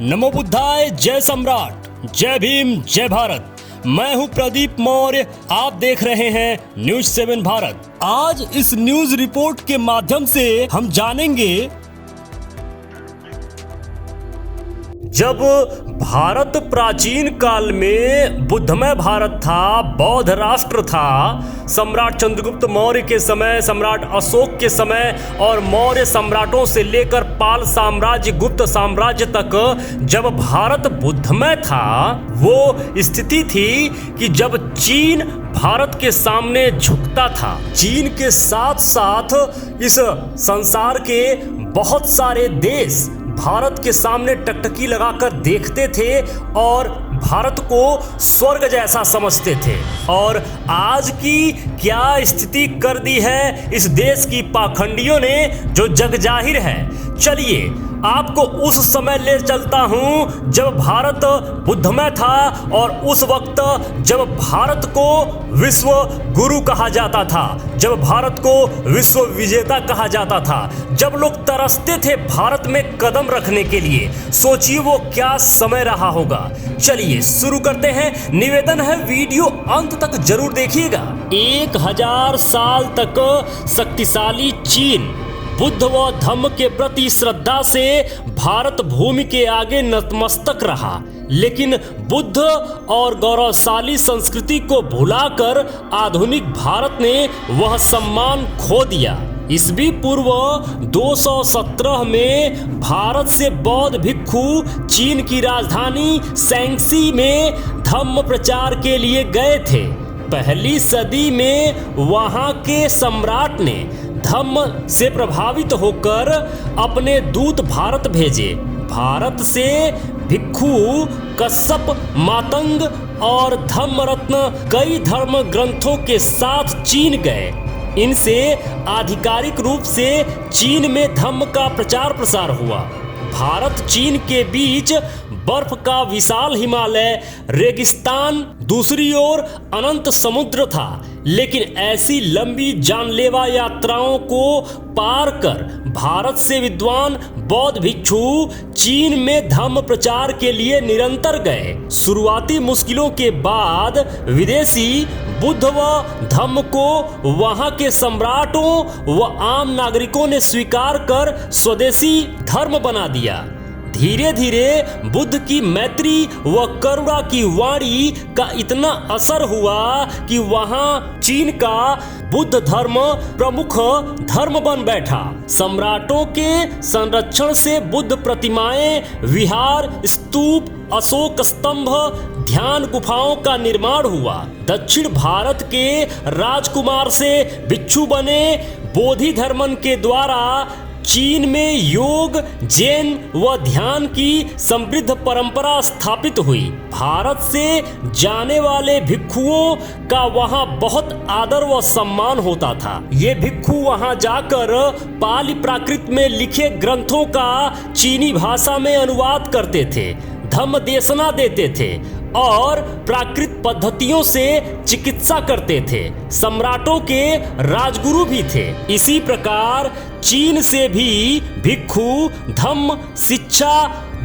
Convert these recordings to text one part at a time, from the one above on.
नमो बुद्धाय, जय सम्राट, जय भीम, जय भारत। मैं हूं प्रदीप मौर्य, आप देख रहे हैं न्यूज 7 भारत। आज इस न्यूज रिपोर्ट के माध्यम से हम जानेंगे जब भारत प्राचीन काल में बुद्धमय भारत था, बौद्ध राष्ट्र था, सम्राट चंद्रगुप्त मौर्य के समय, सम्राट अशोक के समय और मौर्य सम्राटों से लेकर पाल साम्राज्य, गुप्त साम्राज्य तक जब भारत बुद्धमय था, वो स्थिति थी कि जब चीन भारत के सामने झुकता था। चीन के साथ साथ इस संसार के बहुत सारे देश भारत के सामने टकटकी लगाकर देखते थे और भारत को स्वर्ग जैसा समझते थे। और आज की क्या स्थिति कर दी है इस देश की पाखंडियों ने, जो जग जाहिर है। चलिए आपको उस समय ले चलता हूं जब भारत बुद्धमय था और उस वक्त जब भारत को विश्व गुरु कहा जाता था, जब भारत को विश्व विजेता कहा जाता था, जब लोग तरसते थे भारत में कदम रखने के लिए। सोचिए वो क्या समय रहा होगा। चलिए शुरू करते हैं। निवेदन है वीडियो अंत तक जरूर देखिएगा। 1000 साल तक शक्तिशाली चीन बुद्ध व धम्म के प्रति श्रद्धा से भारत भूमि के आगे नतमस्तक रहा, लेकिन बुद्ध और गौरवशाली संस्कृति को भुलाकर आधुनिक भारत ने वह सम्मान खो दिया। ईस्वी पूर्व 217 में भारत से बौद्ध भिक्षु चीन की राजधानी शैंक्सी में धम्म प्रचार के लिए गए थे। पहली सदी में वहां के सम्राट ने धम्म से प्रभावित होकर अपने दूत भारत भेजे। भारत से भिक्षु कश्यप, मातंग और धम्मरत्न कई धर्म ग्रंथों के साथ चीन गए। इनसे आधिकारिक रूप से चीन में धम्म का प्रचार प्रसार हुआ। भारत चीन के बीच बर्फ का विशाल हिमालय, रेगिस्तान, दूसरी ओर अनंत समुद्र था। लेकिन ऐसी लंबी जानलेवा यात्राओं को पार कर भारत से विद्वान बौद्ध भिक्षु चीन में धम्म प्रचार के लिए निरंतर गए। शुरुआती मुश्किलों के बाद विदेशी बुद्ध व धम्म को वहां के सम्राटों व आम नागरिकों ने स्वीकार कर स्वदेशी धर्म बना दिया। धीरे धीरे बुद्ध की मैत्री व करुणा की वाणी का इतना असर हुआ कि वहां चीन का बुद्ध धर्म प्रमुख धर्म बन बैठा। सम्राटों के संरक्षण से बुद्ध प्रतिमाएं, विहार, स्तूप, अशोक स्तंभ, ध्यान गुफाओं का निर्माण हुआ। दक्षिण भारत के राजकुमार से भिक्षु बने बोधि धर्मन के द्वारा चीन में योग, जैन व ध्यान की समृद्ध परंपरा स्थापित हुई। भारत से जाने वाले भिक्षुओं का वहां बहुत आदर व सम्मान होता था। ये भिक्षु वहां जाकर पाली प्राकृत में लिखे ग्रंथों का चीनी भाषा में अनुवाद करते थे, धम्म देशना देते थे और प्राकृत पद्धतियों से चिकित्सा करते थे। सम्राटों के राजगुरु भी थे। इसी प्रकार चीन से भी भिक्षु धम्म शिक्षा,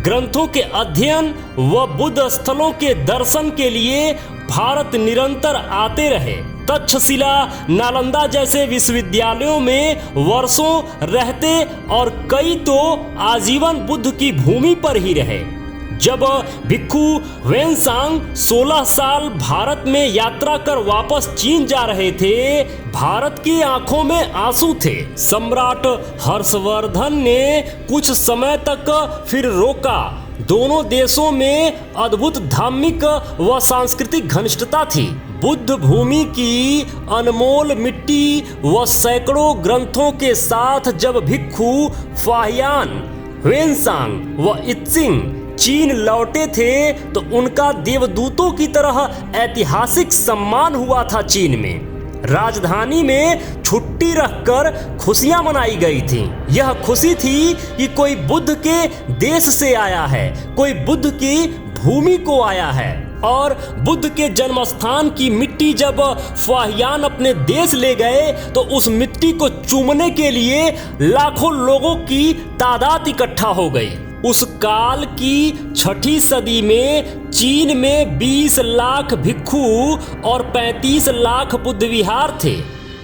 ग्रंथों के अध्ययन व बुद्ध स्थलों के दर्शन के लिए भारत निरंतर आते रहे। तक्षशिला, नालंदा जैसे विश्वविद्यालयों में वर्षों रहते और कई तो आजीवन बुद्ध की भूमि पर ही रहे। जब भिक्षु वेनसांग 16 साल भारत में यात्रा कर वापस चीन जा रहे थे, भारत की आंखों में आंसू थे। सम्राट हर्षवर्धन ने कुछ समय तक फिर रोका। दोनों देशों में अद्भुत धार्मिक व सांस्कृतिक घनिष्ठता थी। बुद्ध भूमि की अनमोल मिट्टी व सैकड़ों ग्रंथों के साथ जब भिक्षु फाहियान, वेनसांग व इत्सिंग चीन लौटे थे तो उनका देवदूतों की तरह ऐतिहासिक सम्मान हुआ था। चीन में राजधानी में छुट्टी रखकर खुशियां मनाई गई थी। यह खुशी थी कि कोई बुद्ध के देश से आया है, कोई बुद्ध की भूमि को आया है। और बुद्ध के जन्म स्थान की मिट्टी जब फाहियान अपने देश ले गए तो उस मिट्टी को चूमने के लिए लाखों लोगों की तादाद इकट्ठा हो गई। उस काल की 6ठी सदी में चीन में 20 लाख भिक्षु और 35 लाख बुद्ध विहार थे।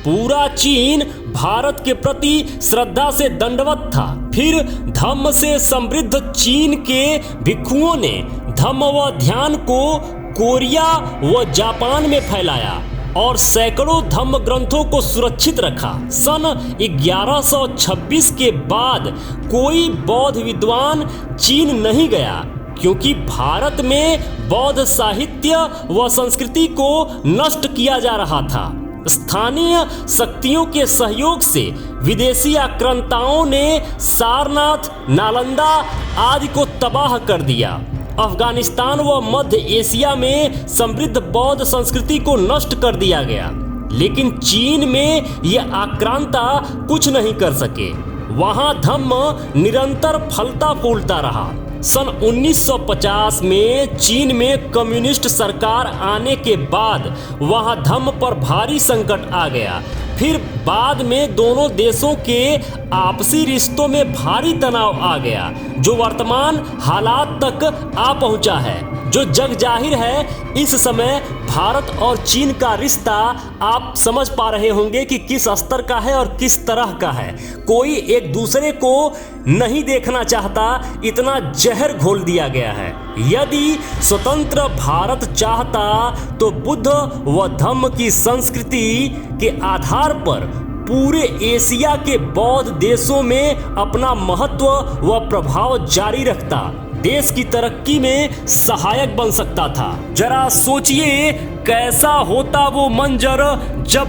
पूरा चीन भारत के प्रति श्रद्धा से दंडवत था। फिर धम्म से समृद्ध चीन के भिक्षुओं ने धम्म व ध्यान को कोरिया व जापान में फैलाया और सैकड़ों धम्म ग्रंथों को सुरक्षित रखा। सन 1126 के बाद कोई बौद्ध विद्वान चीन नहीं गया, क्योंकि भारत में बौद्ध साहित्य व संस्कृति को नष्ट किया जा रहा था। स्थानीय शक्तियों के सहयोग से विदेशी आक्रांताओं ने सारनाथ, नालंदा आदि को तबाह कर दिया। अफगानिस्तान व मध्य एशिया में समृद्ध बौद्ध संस्कृति को नष्ट कर दिया गया, लेकिन चीन में ये आक्रांता कुछ नहीं कर सके। वहां धम्म निरंतर फलता फूलता रहा। सन 1950 में चीन में कम्युनिस्ट सरकार आने के बाद वहां धम्म पर भारी संकट आ गया। फिर बाद में दोनों देशों के आपसी रिश्तों में भारी तनाव आ गया, जो वर्तमान हालात तक आ पहुंचा है। जो जग जाहिर है, इस समय भारत और चीन का रिश्ता आप समझ पा रहे होंगे कि किस स्तर का है और किस तरह का है। कोई एक दूसरे को नहीं देखना चाहता, इतना जहर घोल दिया गया है। यदि स्वतंत्र भारत चाहता तो बुद्ध व धम्म की संस्कृति के आधार पर पूरे एशिया के बौद्ध देशों में अपना महत्व व प्रभाव जारी रखता, देश की तरक्की में सहायक बन सकता था। जरा सोचिए कैसा होता वो मंजर जब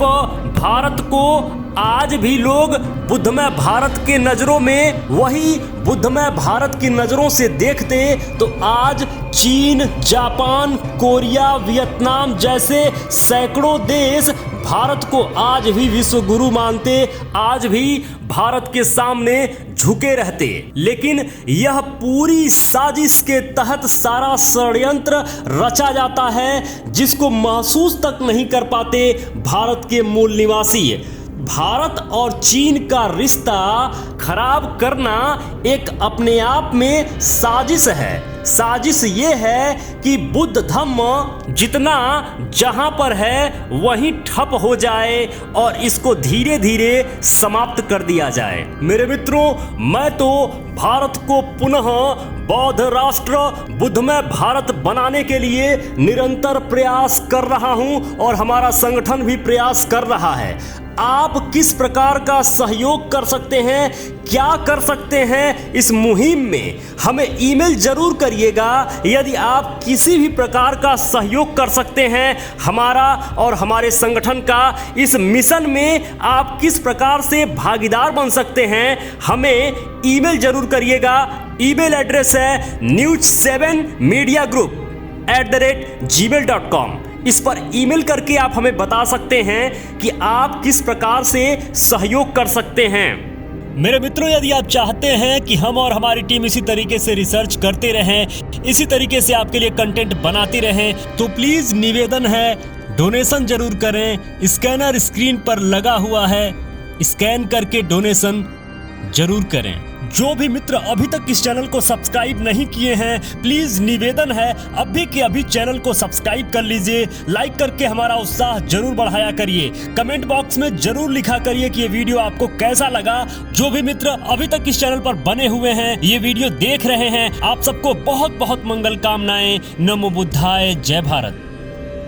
भारत को आज भी लोग बुद्धमय भारत के नज़रों में वही बुद्धमय भारत की नज़रों से देखते, तो आज चीन, जापान, कोरिया, वियतनाम जैसे सैकड़ों देश भारत को आज भी विश्व गुरु मानते, आज भी भारत के सामने झुके रहते। लेकिन यह पूरी साजिश के तहत सारा षड्यंत्र रचा जाता है, जिसको महसूस तक नहीं कर पाते भारत के मूल निवासी। भारत और चीन का रिश्ता खराब करना एक अपने आप में साजिश है। साजिश ये है कि बुद्ध धम्म जितना जहां पर है वहीं ठप हो जाए और इसको धीरे धीरे समाप्त कर दिया जाए। मेरे मित्रों, मैं तो भारत को पुनः बौद्ध राष्ट्र, बुद्धमय भारत बनाने के लिए निरंतर प्रयास कर रहा हूं और हमारा संगठन भी प्रयास कर रहा है। आप किस प्रकार का सहयोग कर सकते हैं, क्या कर सकते हैं इस मुहिम में, हमें ईमेल जरूर करिएगा। यदि आप किसी भी प्रकार का सहयोग कर सकते हैं हमारा और हमारे संगठन का इस मिशन में, आप किस प्रकार से भागीदार बन सकते हैं, हमें ईमेल जरूर करिएगा। ईमेल एड्रेस है news7mediagroup@gmail.com। इस पर ईमेल करके आप हमें बता सकते हैं कि आप किस प्रकार से सहयोग कर सकते हैं। मेरे मित्रों, यदि आप चाहते हैं कि हम और हमारी टीम इसी तरीके से रिसर्च करते रहें, इसी तरीके से आपके लिए कंटेंट बनाती रहें, तो प्लीज निवेदन है, डोनेशन जरूर करें। स्कैनर स्क्रीन पर लगा हुआ है, स्कैन करके डोनेशन जरूर करें। जो भी मित्र अभी तक इस चैनल को सब्सक्राइब नहीं किए हैं, प्लीज निवेदन है अभी के अभी चैनल को सब्सक्राइब कर लीजिए। लाइक करके हमारा उत्साह जरूर बढ़ाया करिए। कमेंट बॉक्स में जरूर लिखा करिए कि ये वीडियो आपको कैसा लगा। जो भी मित्र अभी तक इस चैनल पर बने हुए हैं, ये वीडियो देख रहे हैं, आप सबको बहुत बहुत मंगल कामनाएं। नमो बुद्धाय, जय भारत।